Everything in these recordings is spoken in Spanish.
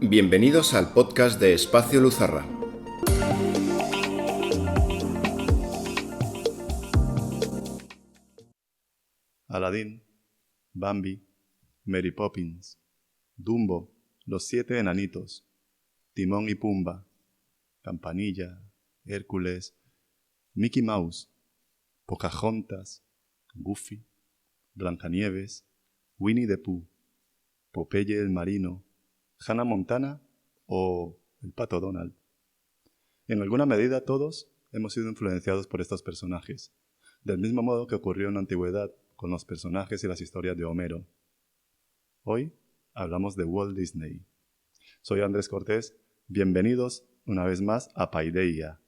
Bienvenidos al podcast de Espacio Luzarra. Aladín, Bambi, Mary Poppins, Dumbo, Los 7 enanitos, Timón y Pumba, Campanilla, Hércules, Mickey Mouse, Pocahontas, Goofy, Blancanieves, Winnie the Pooh, Popeye el Marino, Hannah Montana o el Pato Donald. En alguna medida todos hemos sido influenciados por estos personajes, del mismo modo que ocurrió en la antigüedad con los personajes y las historias de Homero. Hoy hablamos de Walt Disney. Soy Andrés Cortés, bienvenidos una vez más a Paideia.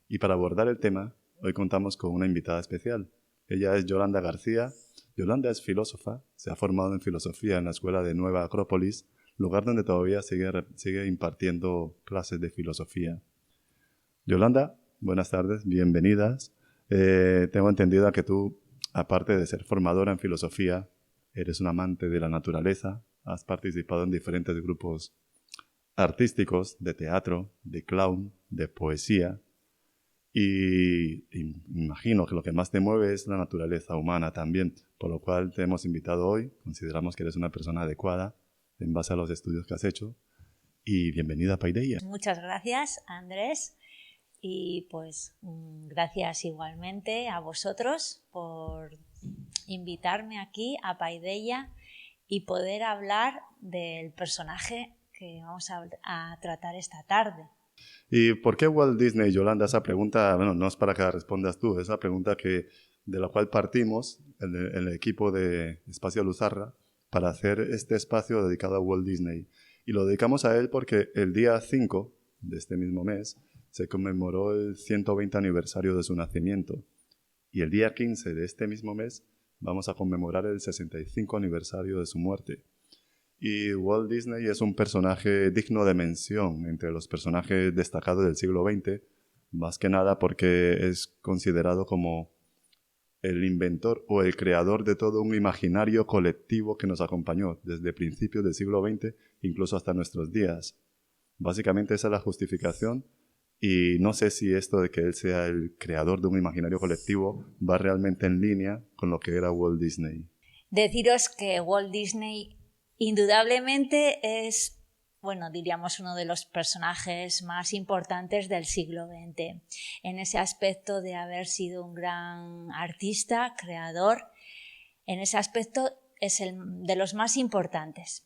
Y para abordar el tema, hoy contamos con una invitada especial. Ella es Yolanda García. Yolanda es filósofa, se ha formado en filosofía en la Escuela de Nueva Acrópolis, lugar donde todavía sigue impartiendo clases de filosofía. Yolanda, buenas tardes, bienvenidas. Tengo entendido que tú, aparte de ser formadora en filosofía, eres un amante de la naturaleza, has participado en diferentes grupos artísticos, de teatro, de clown, de poesía, y imagino que lo que más te mueve es la naturaleza humana también, por lo cual te hemos invitado hoy, consideramos que eres una persona adecuada en base a los estudios que has hecho, y bienvenida a Paideia. Muchas gracias, Andrés. Y pues gracias igualmente a vosotros por invitarme aquí a Paideia y poder hablar del personaje que vamos a tratar esta tarde. ¿Y por qué Walt Disney, Yolanda? Esa pregunta, bueno, no es para que la respondas tú, es la pregunta de la cual partimos el equipo de Espacio Luzarra para hacer este espacio dedicado a Walt Disney. Y lo dedicamos a él porque el día 5 de este mismo mes se conmemoró el 120 aniversario de su nacimiento. Y el día 15 de este mismo mes vamos a conmemorar el 65 aniversario de su muerte. Y Walt Disney es un personaje digno de mención entre los personajes destacados del siglo XX, más que nada porque es considerado como el inventor o el creador de todo un imaginario colectivo que nos acompañó desde principios del siglo XX, incluso hasta nuestros días. Básicamente esa es la justificación. Y no sé si esto de que él sea el creador de un imaginario colectivo va realmente en línea con lo que era Walt Disney. Deciros que Walt Disney indudablemente es, diríamos uno de los personajes más importantes del siglo XX. En ese aspecto de haber sido un gran artista, creador, en ese aspecto es el de los más importantes.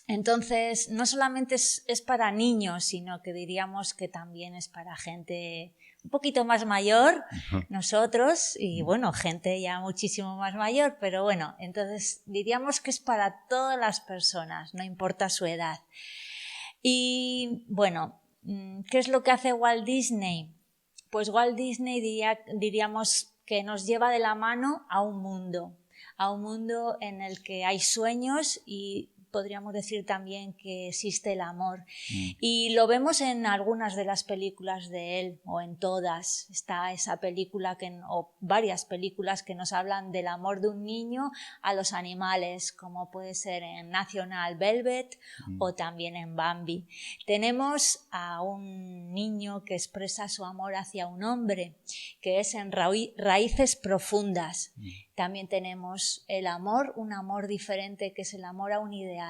Entonces, no solamente es para niños, sino que diríamos que también es para gente un poquito más mayor, nosotros, y gente ya muchísimo más mayor, pero entonces diríamos que es para todas las personas, no importa su edad. Y ¿qué es lo que hace Walt Disney? Pues Walt Disney diríamos que nos lleva de la mano a un mundo en el que hay sueños y podríamos decir también que existe el amor. Y lo vemos en algunas de las películas de él, o en todas. Está esa película o varias películas que nos hablan del amor de un niño a los animales, como puede ser en National Velvet o también en Bambi. Tenemos a un niño que expresa su amor hacia un hombre, que es en Raíces Profundas. También tenemos el amor, un amor diferente, que es el amor a un ideal.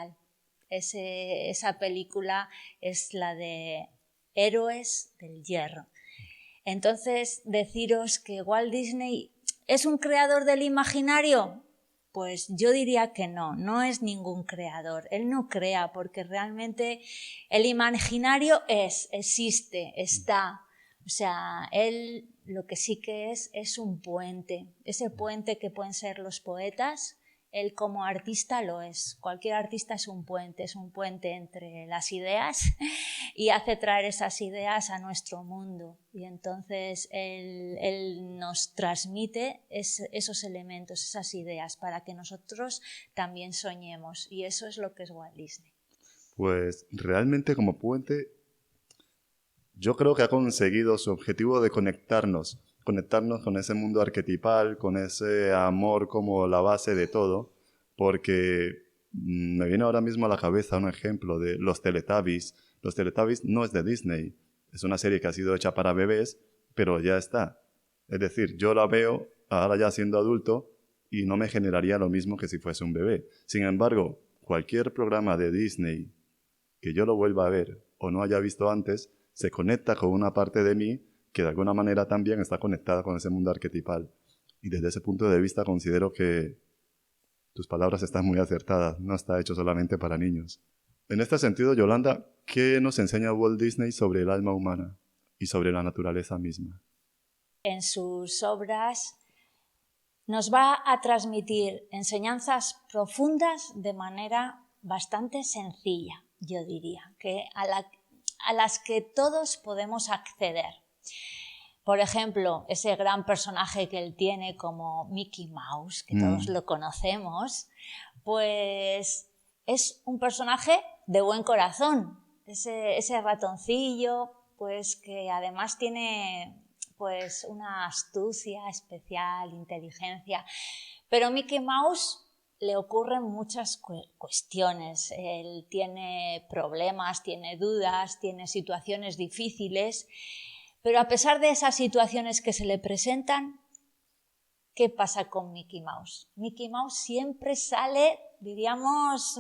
Esa película es la de Héroes del Hierro. Entonces, deciros que Walt Disney es un creador del imaginario, pues yo diría que no es ningún creador. Él no crea, porque realmente el imaginario existe, está. O sea, él lo que sí que es un puente. Ese puente que pueden ser los poetas, él como artista lo es. Cualquier artista es un puente entre las ideas y hace traer esas ideas a nuestro mundo. Y entonces él nos transmite esos elementos, esas ideas, para que nosotros también soñemos. Y eso es lo que es Walt Disney. Pues realmente como puente, yo creo que ha conseguido su objetivo de conectarnos con ese mundo arquetipal, con ese amor como la base de todo, porque Me viene ahora mismo a la cabeza un ejemplo de los Teletubbies. Los Teletubbies no es de Disney. Es una serie que ha sido hecha para bebés, pero ya está. Es decir, yo la veo ahora ya siendo adulto y no me generaría lo mismo que si fuese un bebé. Sin embargo, cualquier programa de Disney que yo lo vuelva a ver o no haya visto antes, se conecta con una parte de mí que de alguna manera también está conectada con ese mundo arquetipal. Y desde ese punto de vista considero que tus palabras están muy acertadas, no está hecho solamente para niños. En este sentido, Yolanda, ¿qué nos enseña Walt Disney sobre el alma humana y sobre la naturaleza misma? En sus obras nos va a transmitir enseñanzas profundas de manera bastante sencilla, yo diría, que a las que todos podemos acceder. Por ejemplo, ese gran personaje que él tiene como Mickey Mouse, que todos lo conocemos, pues es un personaje de buen corazón. Ese ratoncillo, pues que además tiene pues una astucia especial, inteligencia. Pero a Mickey Mouse le ocurren muchas cuestiones. Él tiene problemas, tiene dudas, tiene situaciones difíciles. Pero a pesar de esas situaciones que se le presentan, ¿qué pasa con Mickey Mouse? Mickey Mouse siempre sale, diríamos,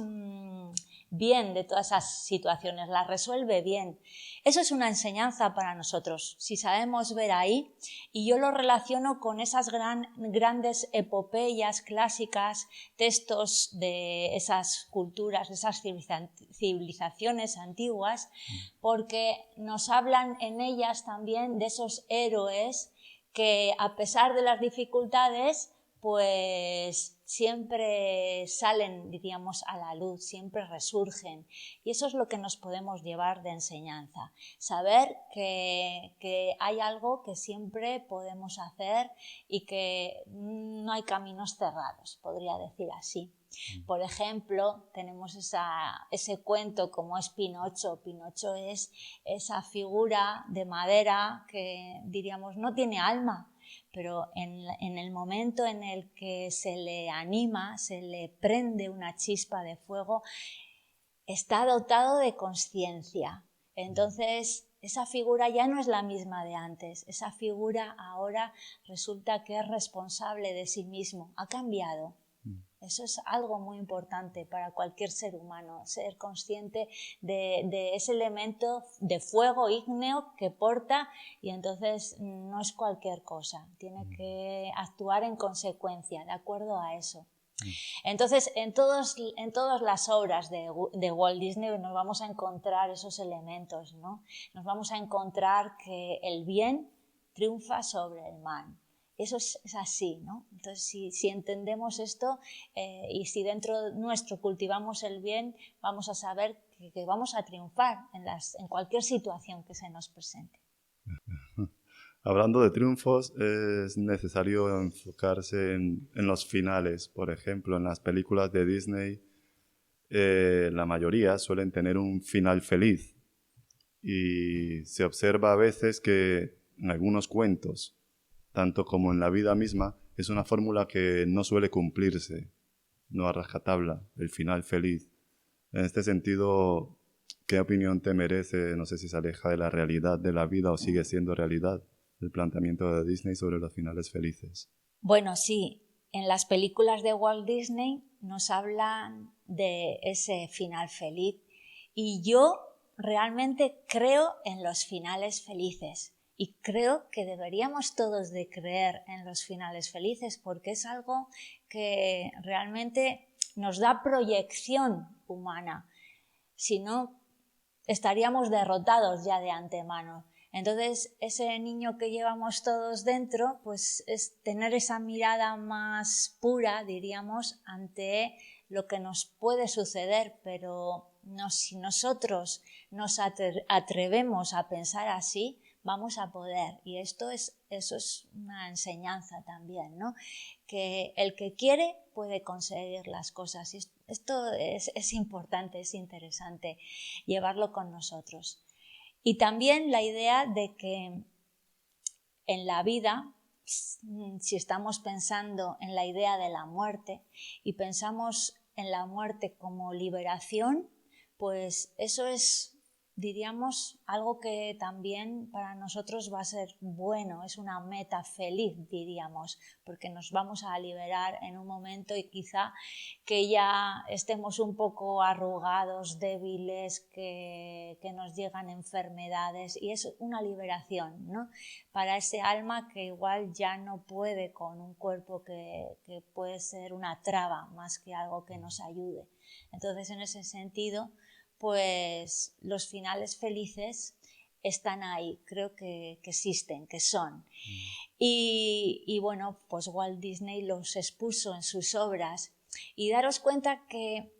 bien de todas esas situaciones, las resuelve bien. Eso es una enseñanza para nosotros, si sabemos ver ahí, y yo lo relaciono con esas grandes epopeyas clásicas, textos de esas culturas, de esas civilizaciones antiguas, porque nos hablan en ellas también de esos héroes que a pesar de las dificultades, pues siempre salen, diríamos, a la luz, siempre resurgen. Y eso es lo que nos podemos llevar de enseñanza. Saber que hay algo que siempre podemos hacer y que no hay caminos cerrados, podría decir así. Por ejemplo, tenemos ese cuento como es Pinocho. Pinocho es esa figura de madera que, diríamos, no tiene alma, pero en el momento en el que se le anima, se le prende una chispa de fuego, está dotado de conciencia. Entonces, esa figura ya no es la misma de antes. Esa figura ahora resulta que es responsable de sí mismo. Ha cambiado. Eso es algo muy importante para cualquier ser humano, ser consciente de ese elemento de fuego ígneo que porta, y entonces no es cualquier cosa, tiene que actuar en consecuencia, de acuerdo a eso. Entonces, en todas las obras de Walt Disney nos vamos a encontrar esos elementos, ¿no? Nos vamos a encontrar que el bien triunfa sobre el mal. Eso es así, ¿no? Entonces, si entendemos esto y si dentro nuestro cultivamos el bien, vamos a saber que vamos a triunfar en cualquier situación que se nos presente. Hablando de triunfos, es necesario enfocarse en los finales. Por ejemplo, en las películas de Disney, la mayoría suelen tener un final feliz. Y se observa a veces que en algunos cuentos, tanto como en la vida misma, es una fórmula que no suele cumplirse, no a rajatabla, el final feliz. En este sentido, ¿qué opinión te merece? No sé si se aleja de la realidad de la vida o sigue siendo realidad el planteamiento de Disney sobre los finales felices. Bueno, sí, en las películas de Walt Disney nos hablan de ese final feliz y yo realmente creo en los finales felices. Y creo que deberíamos todos de creer en los finales felices porque es algo que realmente nos da proyección humana. Si no, estaríamos derrotados ya de antemano. Entonces, ese niño que llevamos todos dentro, pues es tener esa mirada más pura, diríamos, ante lo que nos puede suceder, pero si nosotros nos atrevemos a pensar así, vamos a poder. Y eso es una enseñanza también, ¿no? Que el que quiere puede conseguir las cosas. Y esto es importante, es interesante llevarlo con nosotros. Y también la idea de que en la vida, si estamos pensando en la idea de la muerte y pensamos en la muerte como liberación, pues eso es, diríamos, algo que también para nosotros va a ser bueno, es una meta feliz, diríamos, porque nos vamos a liberar en un momento y quizá que ya estemos un poco arrugados, débiles, que nos llegan enfermedades, y es una liberación, ¿no? Para ese alma que igual ya no puede con un cuerpo que puede ser una traba más que algo que nos ayude. Entonces, en ese sentido, pues los finales felices están ahí, creo que existen, que son. Y bueno, pues Walt Disney los expuso en sus obras, y daros cuenta que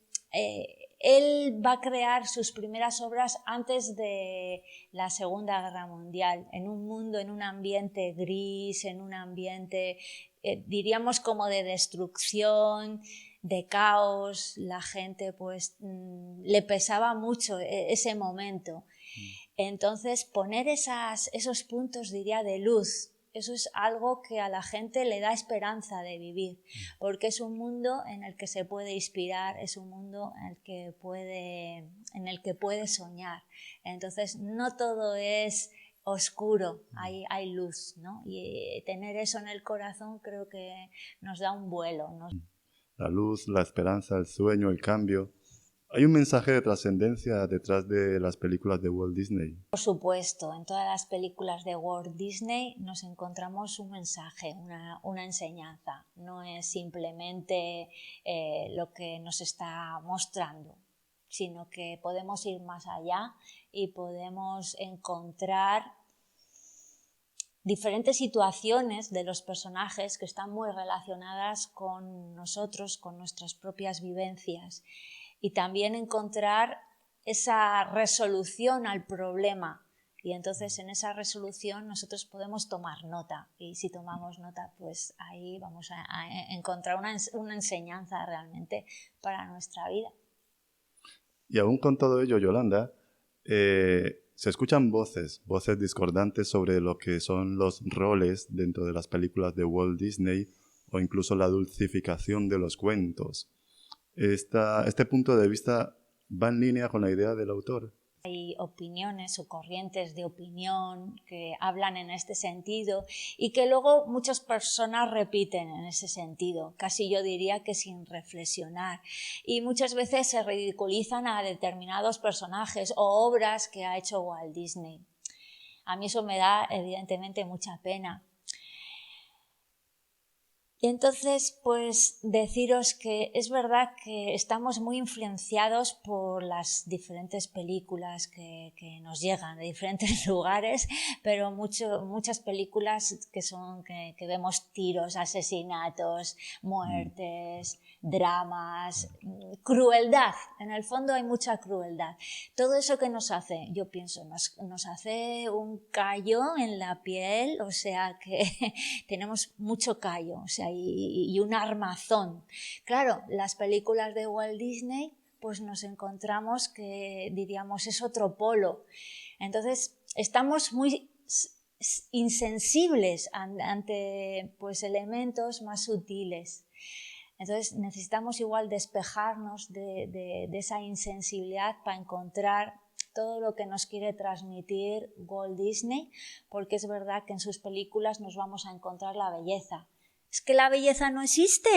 él va a crear sus primeras obras antes de la Segunda Guerra Mundial, en un mundo, en un ambiente gris, en un ambiente, diríamos, como de destrucción, de caos. La gente pues le pesaba mucho ese momento. Entonces, poner esos puntos, diría, de luz, eso es algo que a la gente le da esperanza de vivir, porque es un mundo en el que se puede inspirar, es un mundo en el que puede soñar. Entonces, no todo es oscuro, hay luz, ¿no? Y tener eso en el corazón creo que nos da un vuelo, ¿no? La luz, la esperanza, el sueño, el cambio. Hay un mensaje de trascendencia detrás de las películas de Walt Disney. Por supuesto, en todas las películas de Walt Disney nos encontramos un mensaje, una enseñanza. No es simplemente lo que nos está mostrando, sino que podemos ir más allá y podemos encontrar diferentes situaciones de los personajes que están muy relacionadas con nosotros, con nuestras propias vivencias, y también encontrar esa resolución al problema. Y entonces en esa resolución nosotros podemos tomar nota, y si tomamos nota, pues ahí vamos a encontrar una enseñanza realmente para nuestra vida. Y aún con todo ello, Yolanda, se escuchan voces discordantes sobre lo que son los roles dentro de las películas de Walt Disney, o incluso la dulcificación de los cuentos. Este punto de vista va en línea con la idea del autor. Hay opiniones o corrientes de opinión que hablan en este sentido y que luego muchas personas repiten en ese sentido, casi yo diría que sin reflexionar. Y muchas veces se ridiculizan a determinados personajes o obras que ha hecho Walt Disney. A mí eso me da evidentemente mucha pena. Y entonces, pues deciros que es verdad que estamos muy influenciados por las diferentes películas que nos llegan de diferentes lugares, pero muchas películas que vemos tiros, asesinatos, muertes, dramas, crueldad. En el fondo hay mucha crueldad. Todo eso que nos hace, yo pienso, nos hace un callo en la piel, o sea que tenemos mucho callo, o sea, y un armazón. Claro, las películas de Walt Disney, pues nos encontramos que, diríamos, es otro polo. Entonces, estamos muy insensibles ante pues, elementos más sutiles. Entonces, necesitamos igual despejarnos de esa insensibilidad para encontrar todo lo que nos quiere transmitir Walt Disney, porque es verdad que en sus películas nos vamos a encontrar la belleza. ¿Es que la belleza no existe?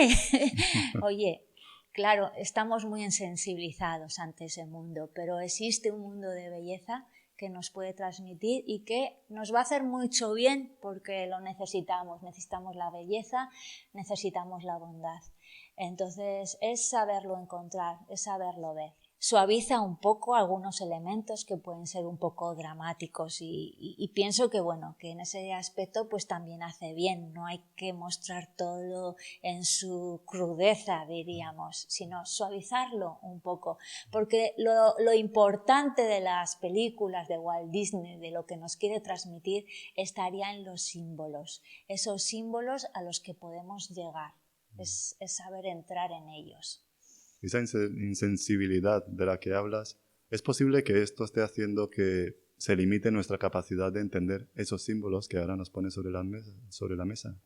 Oye, claro, estamos muy insensibilizados ante ese mundo, pero existe un mundo de belleza que nos puede transmitir y que nos va a hacer mucho bien porque lo necesitamos. Necesitamos la belleza, necesitamos la bondad. Entonces, es saberlo encontrar, es saberlo ver. Suaviza un poco algunos elementos que pueden ser un poco dramáticos y pienso que, bueno, que en ese aspecto pues también hace bien. No hay que mostrar todo en su crudeza, diríamos, sino suavizarlo un poco, porque lo importante de las películas de Walt Disney, de lo que nos quiere transmitir, estaría en los símbolos, esos símbolos a los que podemos llegar, es saber entrar en ellos. Esa insensibilidad de la que hablas, ¿es posible que esto esté haciendo que se limite nuestra capacidad de entender esos símbolos que ahora nos pone sobre la mesa?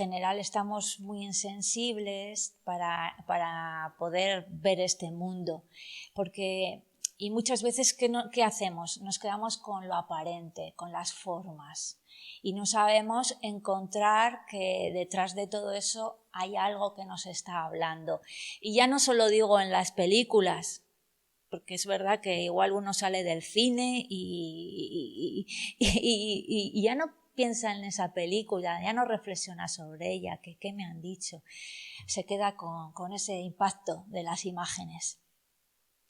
general estamos muy insensibles para poder ver este mundo. Y muchas veces, ¿qué hacemos? Nos quedamos con lo aparente, con las formas. Y no sabemos encontrar que detrás de todo eso hay algo que nos está hablando. Y ya no solo digo en las películas, porque es verdad que igual uno sale del cine y ya no piensa en esa película, ya no reflexiona sobre ella, que qué me han dicho. Se queda con ese impacto de las imágenes.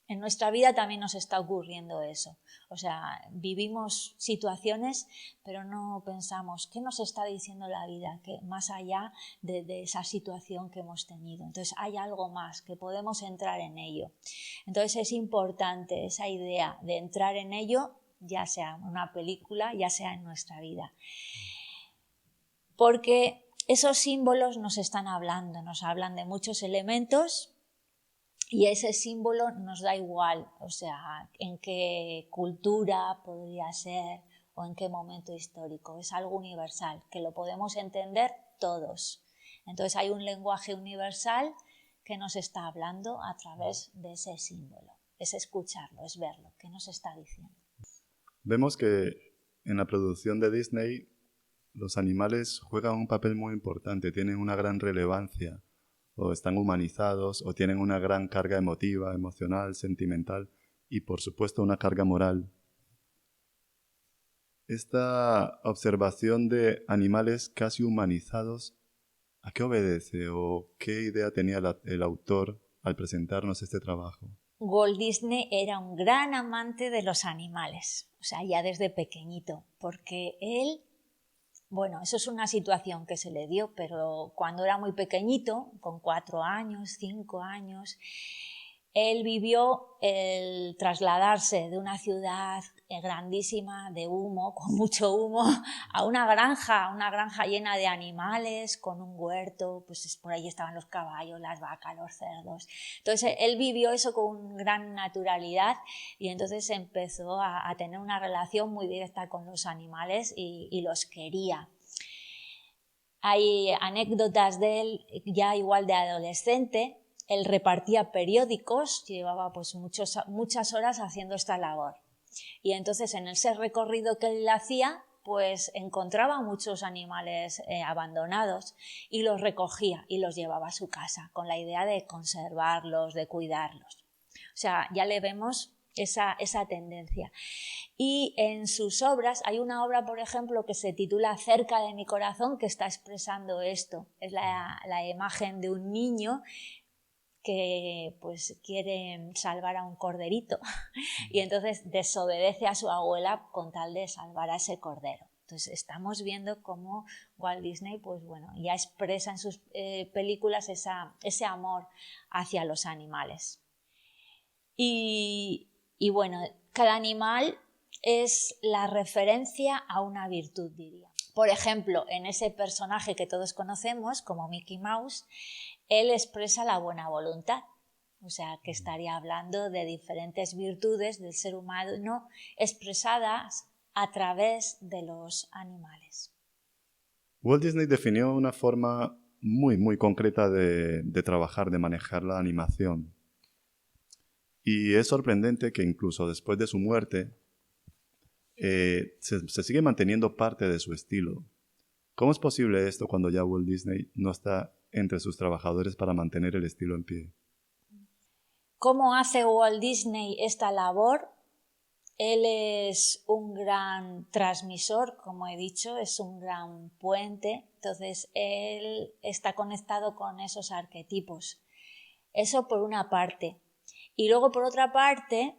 En nuestra vida también nos está ocurriendo eso. O sea, vivimos situaciones, pero no pensamos qué nos está diciendo la vida, que más allá de esa situación que hemos tenido. Entonces hay algo más, que podemos entrar en ello. Entonces es importante esa idea de entrar en ello, ya sea en una película, ya sea en nuestra vida. Porque esos símbolos nos están hablando, nos hablan de muchos elementos. Y ese símbolo nos da igual, o sea, en qué cultura podría ser o en qué momento histórico. Es algo universal, que lo podemos entender todos. Entonces hay un lenguaje universal que nos está hablando a través de ese símbolo. Es escucharlo, es verlo, qué nos está diciendo. Vemos que en la producción de Disney los animales juegan un papel muy importante, tienen una gran relevancia. O están humanizados, o tienen una gran carga emotiva, emocional, sentimental y, por supuesto, una carga moral. Esta observación de animales casi humanizados, ¿a qué obedece o qué idea tenía el autor al presentarnos este trabajo? Walt Disney era un gran amante de los animales, o sea, ya desde pequeñito, porque él... Bueno, eso es una situación que se le dio, pero cuando era muy pequeñito, con 4 años, 5 años, él vivió el trasladarse de una ciudad grandísima de humo, con mucho humo, a una granja llena de animales, con un huerto, pues por ahí estaban los caballos, las vacas, los cerdos. Entonces él vivió eso con gran naturalidad y entonces empezó a tener una relación muy directa con los animales y los quería. Hay anécdotas de él ya igual de adolescente. Él repartía periódicos, llevaba pues muchas horas haciendo esta labor. Y entonces en ese recorrido que él hacía, pues encontraba muchos animales abandonados y los recogía y los llevaba a su casa con la idea de conservarlos, de cuidarlos. O sea, ya le vemos esa tendencia. Y en sus obras, hay una obra, por ejemplo, que se titula Cerca de mi corazón, que está expresando esto. Es la imagen de un niño que pues quiere salvar a un corderito y entonces desobedece a su abuela con tal de salvar a ese cordero. Entonces estamos viendo cómo Walt Disney pues bueno, ya expresa en sus películas ese amor hacia los animales. Y bueno, cada animal es la referencia a una virtud, diría. Por ejemplo, en ese personaje que todos conocemos como Mickey Mouse, él expresa la buena voluntad, o sea, que estaría hablando de diferentes virtudes del ser humano expresadas a través de los animales. Walt Disney definió una forma muy, muy concreta de trabajar, de manejar la animación. Y es sorprendente que incluso después de su muerte se sigue manteniendo parte de su estilo. ¿Cómo es posible esto cuando ya Walt Disney no está entre sus trabajadores para mantener el estilo en pie? ¿Cómo hace Walt Disney esta labor? Él es un gran transmisor, como he dicho, es un gran puente, entonces él está conectado con esos arquetipos. Eso por una parte. Y luego por otra parte,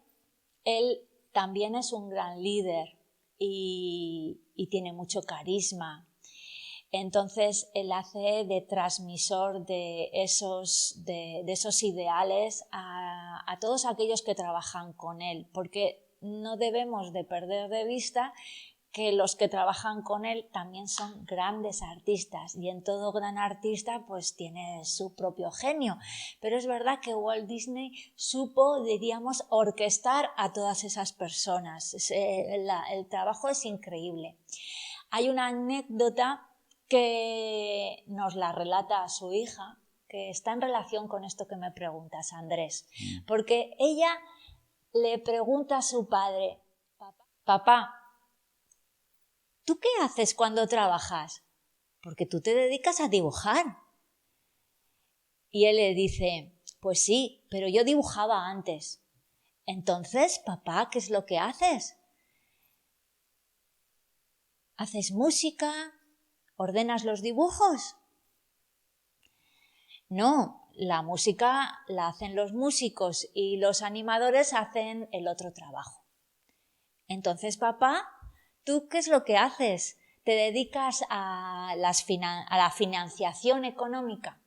él también es un gran líder y tiene mucho carisma. Entonces él hace de transmisor de esos ideales a todos aquellos que trabajan con él, porque no debemos de perder de vista que los que trabajan con él también son grandes artistas y en todo gran artista pues tiene su propio genio, pero es verdad que Walt Disney supo, diríamos, orquestar a todas esas personas. El trabajo es increíble. Hay una anécdota que nos la relata a su hija, que está en relación con esto que me preguntas, Andrés. Porque ella le pregunta a su padre, papá, ¿tú qué haces cuando trabajas? Porque tú te dedicas a dibujar. Y él le dice, pues sí, pero yo dibujaba antes. Entonces, papá, ¿qué es lo que haces? ¿Haces música? ¿Ordenas los dibujos? No, la música la hacen los músicos y los animadores hacen el otro trabajo. Entonces, papá, ¿tú qué es lo que haces? ¿Te dedicas a la financiación económica?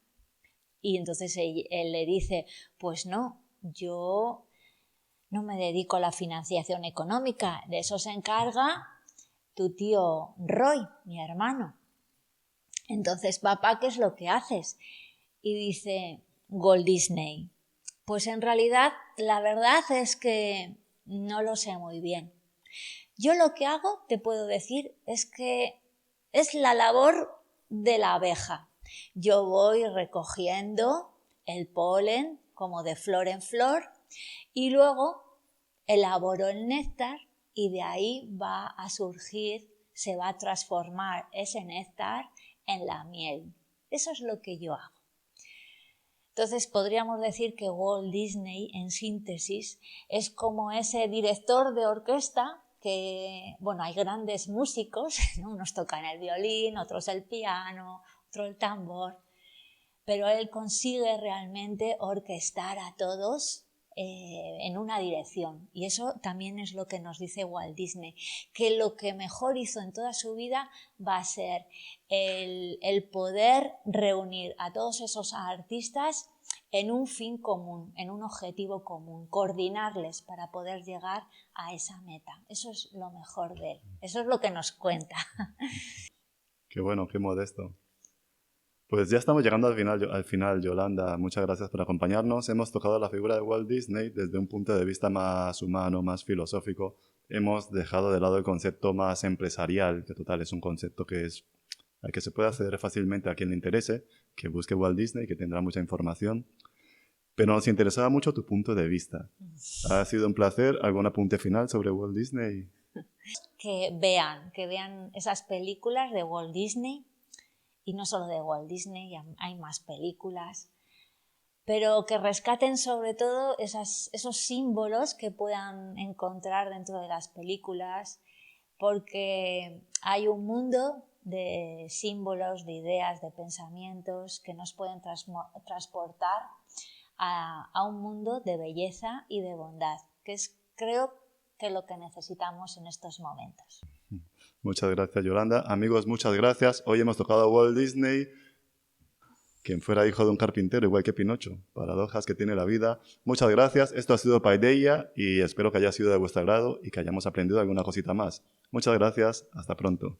Y entonces él le dice, pues no, yo no me dedico a la financiación económica, de eso se encarga tu tío Roy, mi hermano. Entonces, papá, ¿qué es lo que haces? Y dice, Walt Disney. Pues en realidad, la verdad es que no lo sé muy bien. Yo lo que hago, te puedo decir, es que es la labor de la abeja. Yo voy recogiendo el polen como de flor en flor y luego elaboro el néctar y de ahí va a surgir, se va a transformar ese néctar en la miel. Eso es lo que yo hago. Entonces podríamos decir que Walt Disney, en síntesis, es como ese director de orquesta que, bueno, hay grandes músicos, ¿no? Unos tocan el violín, otros el piano, otro el tambor, pero él consigue realmente orquestar a todos en una dirección. Y eso también es lo que nos dice Walt Disney, que lo que mejor hizo en toda su vida va a ser el poder reunir a todos esos artistas en un fin común, en un objetivo común, coordinarles para poder llegar a esa meta. Eso es lo mejor de él, eso es lo que nos cuenta. Qué bueno, qué modesto. Pues ya estamos llegando al final, Yolanda. Muchas gracias por acompañarnos. Hemos tocado la figura de Walt Disney desde un punto de vista más humano, más filosófico. Hemos dejado de lado el concepto más empresarial, que total es un concepto al que se puede acceder fácilmente a quien le interese, que busque Walt Disney, que tendrá mucha información. Pero nos interesaba mucho tu punto de vista. Ha sido un placer. ¿Algún apunte final sobre Walt Disney? Que vean esas películas de Walt Disney. Y no solo de Walt Disney, hay más películas, pero que rescaten sobre todo esos símbolos que puedan encontrar dentro de las películas, porque hay un mundo de símbolos, de ideas, de pensamientos que nos pueden transportar a un mundo de belleza y de bondad, que es, creo, que lo que necesitamos en estos momentos. Muchas gracias, Yolanda. Amigos, muchas gracias. Hoy hemos tocado a Walt Disney, quien fuera hijo de un carpintero, igual que Pinocho. Paradojas que tiene la vida. Muchas gracias. Esto ha sido Paideia y espero que haya sido de vuestro agrado y que hayamos aprendido alguna cosita más. Muchas gracias. Hasta pronto.